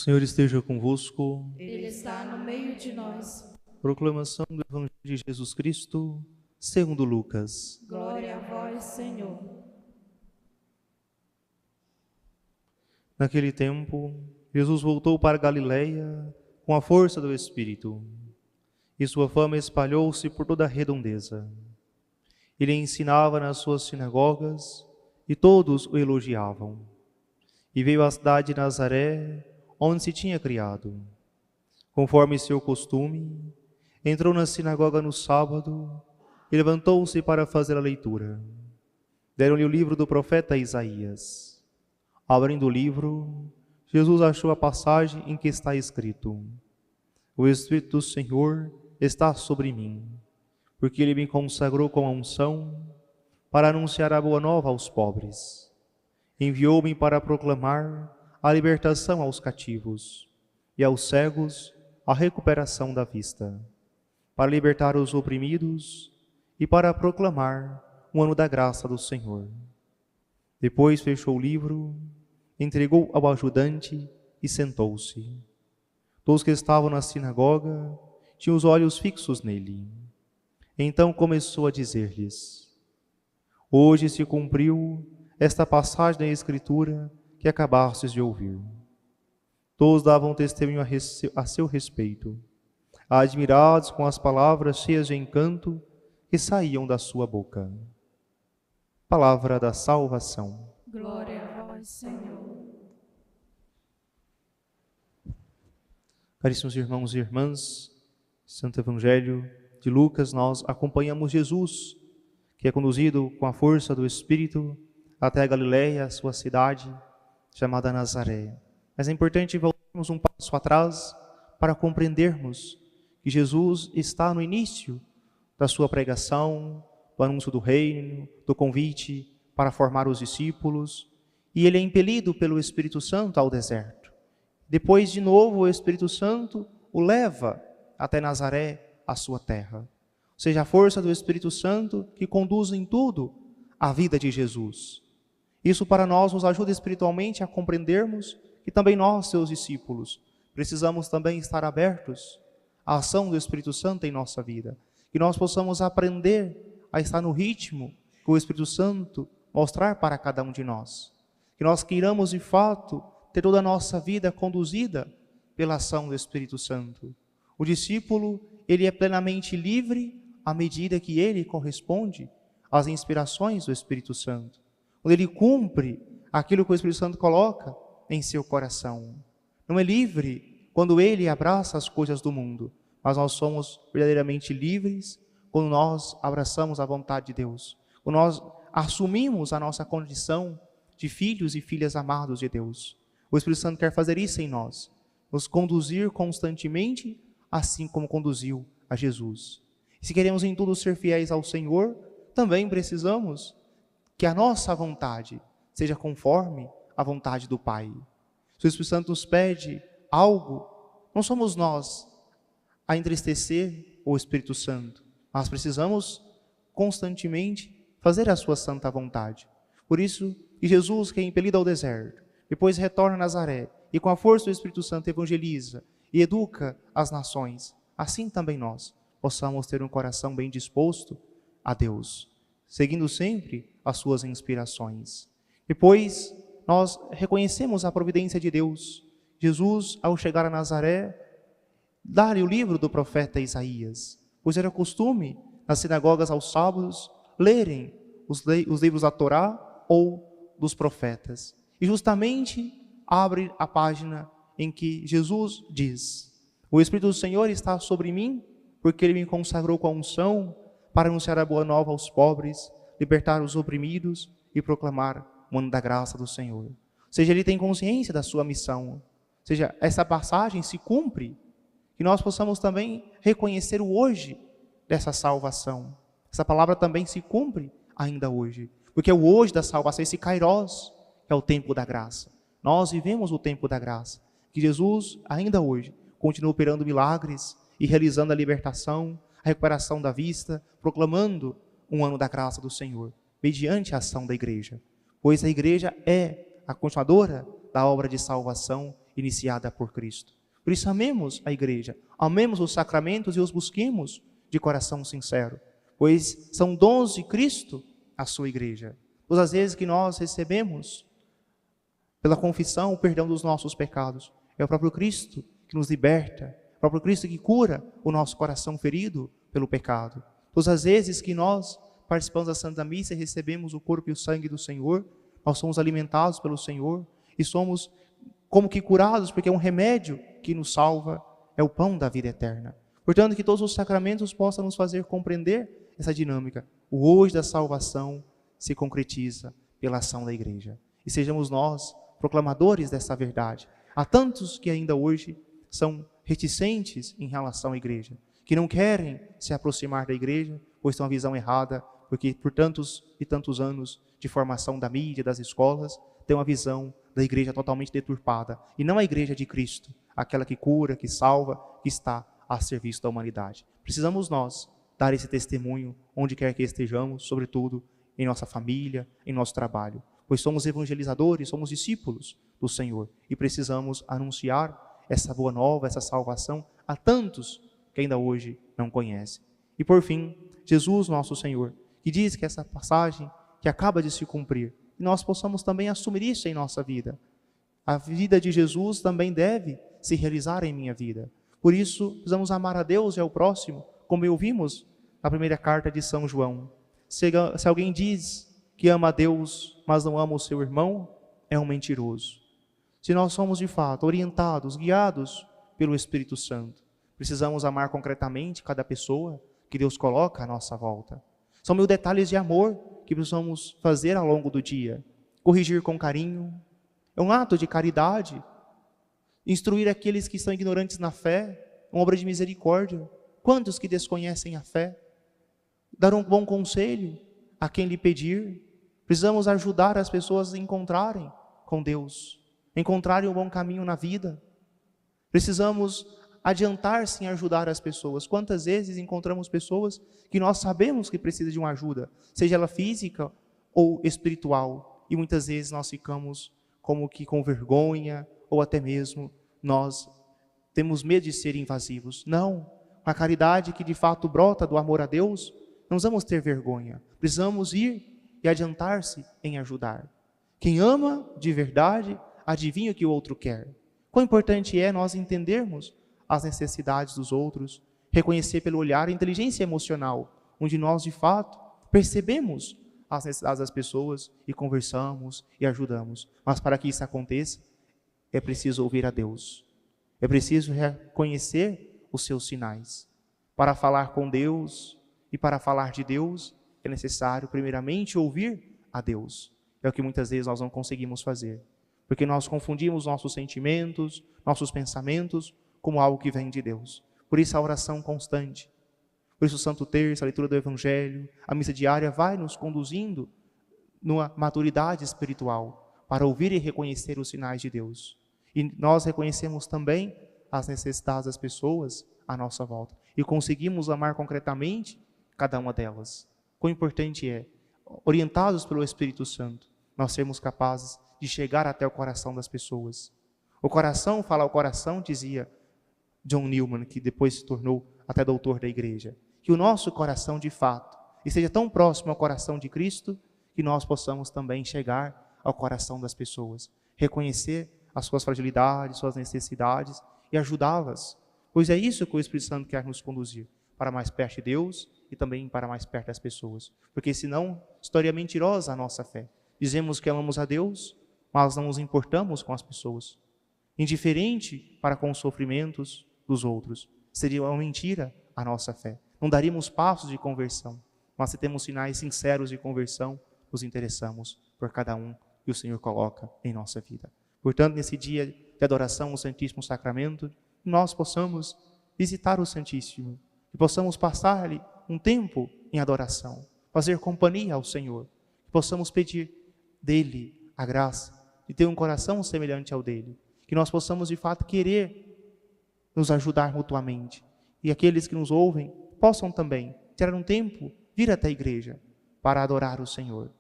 Senhor esteja convosco. Ele está no meio de nós. Proclamação do Evangelho de Jesus Cristo, segundo Lucas. Glória a vós, Senhor. Naquele tempo, Jesus voltou para Galiléia com a força do Espírito, e sua fama espalhou-se por toda a redondeza. Ele ensinava nas suas sinagogas, e todos o elogiavam. E veio à cidade de Nazaré, onde se tinha criado. Conforme seu costume, entrou na sinagoga no sábado e levantou-se para fazer a leitura. Deram-lhe o livro do profeta Isaías. Abrindo o livro, Jesus achou a passagem em que está escrito: O Espírito do Senhor está sobre mim, porque Ele me consagrou com a unção para anunciar a boa nova aos pobres. Enviou-me para proclamar a libertação aos cativos e aos cegos a recuperação da vista, para libertar os oprimidos e para proclamar o ano da graça do Senhor. Depois fechou o livro, entregou ao ajudante e sentou-se. Todos que estavam na sinagoga tinham os olhos fixos nele. Então começou a dizer-lhes: Hoje se cumpriu esta passagem da Escritura que acabastes de ouvir. Todos davam testemunho a seu respeito, admirados com as palavras cheias de encanto que saíam da sua boca. Palavra da salvação. Glória a vós, Senhor. Caríssimos irmãos e irmãs, Santo Evangelho de Lucas, nós acompanhamos Jesus, que é conduzido com a força do Espírito até a Galiléia, a sua cidade, chamada Nazaré. Mas é importante voltarmos um passo atrás para compreendermos que Jesus está no início da sua pregação, do anúncio do reino, do convite para formar os discípulos, e ele é impelido pelo Espírito Santo ao deserto. Depois, de novo, o Espírito Santo o leva até Nazaré, a sua terra. Ou seja, a força do Espírito Santo que conduz em tudo a vida de Jesus. Isso para nós nos ajuda espiritualmente a compreendermos que também nós, seus discípulos, precisamos também estar abertos à ação do Espírito Santo em nossa vida. Que nós possamos aprender a estar no ritmo que o Espírito Santo mostrar para cada um de nós. Que nós queiramos, de fato, ter toda a nossa vida conduzida pela ação do Espírito Santo. O discípulo, ele é plenamente livre à medida que ele corresponde às inspirações do Espírito Santo. Quando ele cumpre aquilo que o Espírito Santo coloca em seu coração. Não é livre quando ele abraça as coisas do mundo, mas nós somos verdadeiramente livres quando nós abraçamos a vontade de Deus, quando nós assumimos a nossa condição de filhos e filhas amados de Deus. O Espírito Santo quer fazer isso em nós, nos conduzir constantemente, assim como conduziu a Jesus. E se queremos em tudo ser fiéis ao Senhor, também precisamos que a nossa vontade seja conforme a vontade do Pai. Se o Espírito Santo nos pede algo, não somos nós a entristecer o Espírito Santo, mas precisamos constantemente fazer a sua santa vontade. Por isso, que Jesus, que é impelido ao deserto, depois retorna a Nazaré e com a força do Espírito Santo evangeliza e educa as nações, assim também nós possamos ter um coração bem disposto a Deus, seguindo sempre as suas inspirações. Depois, nós reconhecemos a providência de Deus. Jesus, ao chegar a Nazaré, dá-lhe o livro do profeta Isaías, pois era costume, nas sinagogas aos sábados, lerem os livros da Torá ou dos profetas. E justamente abre a página em que Jesus diz: O Espírito do Senhor está sobre mim, porque Ele me consagrou com a unção para anunciar a boa nova aos pobres, libertar os oprimidos e proclamar o ano da graça do Senhor. Ou seja, ele tem consciência da sua missão. Ou seja, essa passagem se cumpre, que nós possamos também reconhecer o hoje dessa salvação. Essa palavra também se cumpre ainda hoje, porque é o hoje da salvação, esse Kairos, que é o tempo da graça. Nós vivemos o tempo da graça, que Jesus ainda hoje continua operando milagres e realizando a libertação, a recuperação da vista, proclamando um ano da graça do Senhor, mediante a ação da igreja. Pois a igreja é a continuadora da obra de salvação iniciada por Cristo. Por isso amemos a igreja, amemos os sacramentos e os busquemos de coração sincero, pois são dons de Cristo a sua igreja. Todas as vezes que nós recebemos pela confissão o perdão dos nossos pecados, é o próprio Cristo que nos liberta, o próprio Cristo que cura o nosso coração ferido pelo pecado. Todas as vezes que nós participamos da Santa Missa e recebemos o corpo e o sangue do Senhor, nós somos alimentados pelo Senhor e somos como que curados, porque é um remédio que nos salva, é o pão da vida eterna. Portanto, que todos os sacramentos possam nos fazer compreender essa dinâmica. O hoje da salvação se concretiza pela ação da igreja. E sejamos nós proclamadores dessa verdade. Há tantos que ainda hoje são reticentes em relação à igreja, que não querem se aproximar da igreja, pois têm uma visão errada, porque por tantos e tantos anos de formação da mídia, das escolas, têm uma visão da igreja totalmente deturpada, e não a igreja de Cristo, aquela que cura, que salva, que está a serviço da humanidade. Precisamos nós dar esse testemunho onde quer que estejamos, sobretudo em nossa família, em nosso trabalho, pois somos evangelizadores, somos discípulos do Senhor, e precisamos anunciar essa boa nova, essa salvação a tantos que ainda hoje não conhecem. E por fim, Jesus nosso Senhor, que diz que essa passagem que acaba de se cumprir, e nós possamos também assumir isso em nossa vida. A vida de Jesus também deve se realizar em minha vida. Por isso, precisamos amar a Deus e ao próximo, como ouvimos na primeira carta de São João. Se alguém diz que ama a Deus, mas não ama o seu irmão, é um mentiroso. Se nós somos de fato orientados, guiados pelo Espírito Santo, precisamos amar concretamente cada pessoa que Deus coloca à nossa volta. São 1000 detalhes de amor que precisamos fazer ao longo do dia. Corrigir com carinho, é um ato de caridade. Instruir aqueles que são ignorantes na fé, uma obra de misericórdia. Quantos que desconhecem a fé? Dar um bom conselho a quem lhe pedir. Precisamos ajudar as pessoas a encontrarem com Deus, encontrarem um bom caminho na vida. Precisamos adiantar-se em ajudar as pessoas. Quantas vezes encontramos pessoas que nós sabemos que precisam de uma ajuda, seja ela física ou espiritual, e muitas vezes nós ficamos como que com vergonha, ou até mesmo nós temos medo de ser invasivos. Não, a caridade que de fato brota do amor a Deus, não vamos ter vergonha, precisamos ir e adiantar-se em ajudar. Quem ama de verdade, adivinha o que o outro quer. Quão importante é nós entendermos as necessidades dos outros, reconhecer pelo olhar a inteligência emocional, onde nós de fato percebemos as necessidades das pessoas e conversamos e ajudamos. Mas para que isso aconteça, é preciso ouvir a Deus, é preciso reconhecer os seus sinais. Para falar com Deus e para falar de Deus, é necessário primeiramente ouvir a Deus. É o que muitas vezes nós não conseguimos fazer, porque nós confundimos nossos sentimentos, nossos pensamentos, como algo que vem de Deus. Por isso a oração constante, por isso o Santo Terço, a leitura do Evangelho, a missa diária vai nos conduzindo numa maturidade espiritual, para ouvir e reconhecer os sinais de Deus. E nós reconhecemos também as necessidades das pessoas à nossa volta, e conseguimos amar concretamente cada uma delas. Quão importante é, orientados pelo Espírito Santo, nós sermos capazes de chegar até o coração das pessoas. O coração, fala ao coração, dizia John Newman, que depois se tornou até doutor da igreja. Que o nosso coração, de fato, esteja tão próximo ao coração de Cristo, que nós possamos também chegar ao coração das pessoas, reconhecer as suas fragilidades, suas necessidades e ajudá-las. Pois é isso que o Espírito Santo quer nos conduzir, para mais perto de Deus e também para mais perto das pessoas. Porque senão, estaria mentirosa a nossa fé. Dizemos que amamos a Deus, mas não nos importamos com as pessoas. Indiferente para com os sofrimentos dos outros. Seria uma mentira a nossa fé. Não daríamos passos de conversão. Mas se temos sinais sinceros de conversão, nos interessamos por cada um que o Senhor coloca em nossa vida. Portanto, nesse dia de adoração ao Santíssimo Sacramento, nós possamos visitar o Santíssimo e possamos passar ali um tempo em adoração, fazer companhia ao Senhor, que possamos pedir dele a graça de ter um coração semelhante ao dele, que nós possamos de fato querer nos ajudar mutuamente, e aqueles que nos ouvem possam também tirar um tempo, vir até a igreja para adorar o Senhor,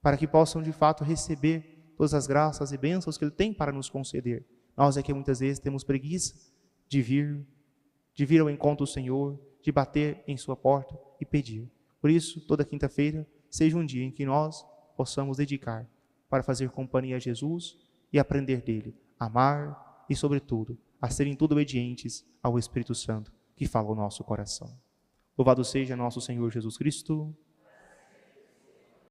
para que possam de fato receber todas as graças e bênçãos que Ele tem para nos conceder, Nós é que muitas vezes temos preguiça de vir ao encontro do Senhor, de bater em sua porta e pedir. Por isso, toda quinta-feira seja um dia em que nós possamos dedicar para fazer companhia a Jesus e aprender dele, amar e, sobretudo, a serem tudo obedientes ao Espírito Santo que fala o nosso coração. Louvado seja nosso Senhor Jesus Cristo.